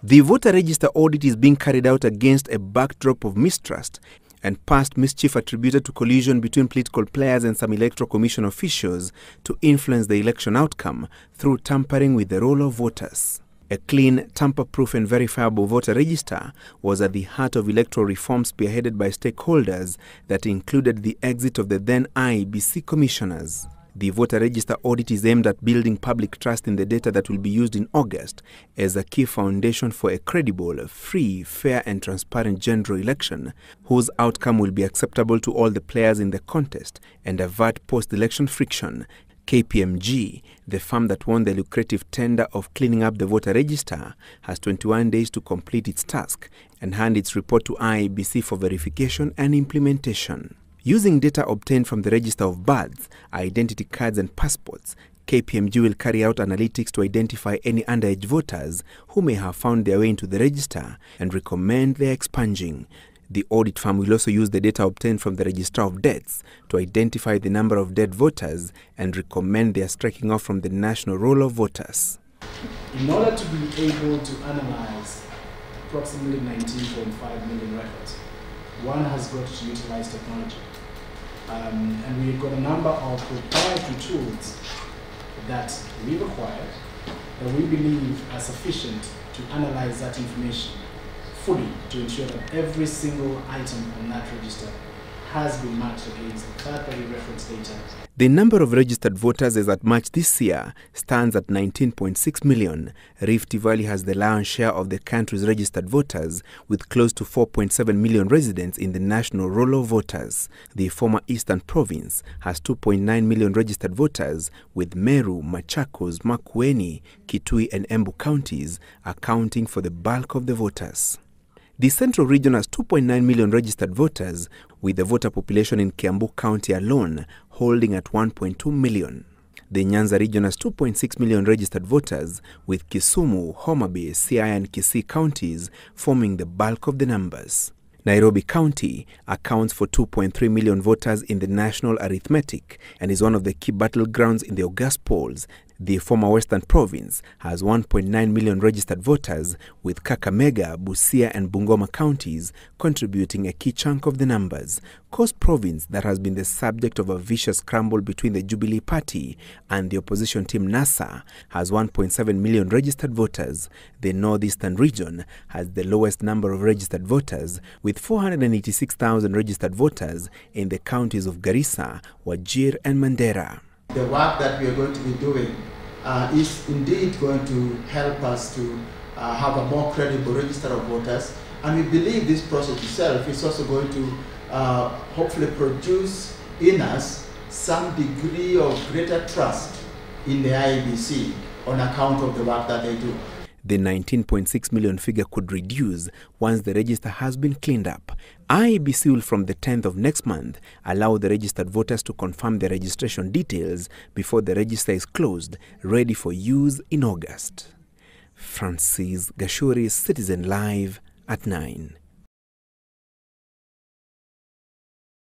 The voter register audit is being carried out against a backdrop of mistrust and past mischief attributed to collusion between political players and some electoral commission officials to influence the election outcome through tampering with the roll of voters. A clean, tamper-proof and verifiable voter register was at the heart of electoral reforms spearheaded by stakeholders that included the exit of the then IEBC commissioners. The voter register audit is aimed at building public trust in the data that will be used in August as a key foundation for a credible, free, fair and transparent general election whose outcome will be acceptable to all the players in the contest and avert post-election friction. KPMG, the firm that won the lucrative tender of cleaning up the voter register, has 21 days to complete its task and hand its report to IEBC for verification and implementation. Using data obtained from the register of births, identity cards and passports, KPMG will carry out analytics to identify any underage voters who may have found their way into the register and recommend their expunging. The audit firm will also use the data obtained from the register of deaths to identify the number of dead voters and recommend their striking off from the national roll of voters. In order to be able to analyze approximately 19.5 million records, one has got to utilize technology. And we've got a number of proprietary tools that we've acquired that we believe are sufficient to analyze that information fully to ensure that every single item on that register has been matched against third-party reference data. The number of registered voters as at March this year stands at 19.6 million. Rift Valley has the lion's share of the country's registered voters, with close to 4.7 million residents in the national roll of voters. The former Eastern Province has 2.9 million registered voters, with Meru, Machakos, Makueni, Kitui and Embu counties accounting for the bulk of the voters. The Central Region has 2.9 million registered voters, with the voter population in Kiambu County alone holding at 1.2 million. The Nyanza Region has 2.6 million registered voters, with Kisumu, Homa Bay, Siaya and Kisii counties forming the bulk of the numbers. Nairobi County accounts for 2.3 million voters in the national arithmetic and is one of the key battlegrounds in the August polls. The former Western Province has 1.9 million registered voters, with Kakamega, Busia and Bungoma counties contributing a key chunk of the numbers. Coast Province, that has been the subject of a vicious scramble between the Jubilee Party and the opposition team NASA, has 1.7 million registered voters. The Northeastern Region has the lowest number of registered voters, with 486,000 registered voters in the counties of Garissa, Wajir and Mandera. The work that we are going to be doing is indeed going to help us to have a more credible register of voters, and we believe this process itself is also going to hopefully produce in us some degree of greater trust in the IEBC on account of the work that they do. The 19.6 million figure could reduce once the register has been cleaned up. IEBC will, from the 10th of next month, allow the registered voters to confirm their registration details before the register is closed, ready for use in August. Francis Gachuri, Citizen Live at 9.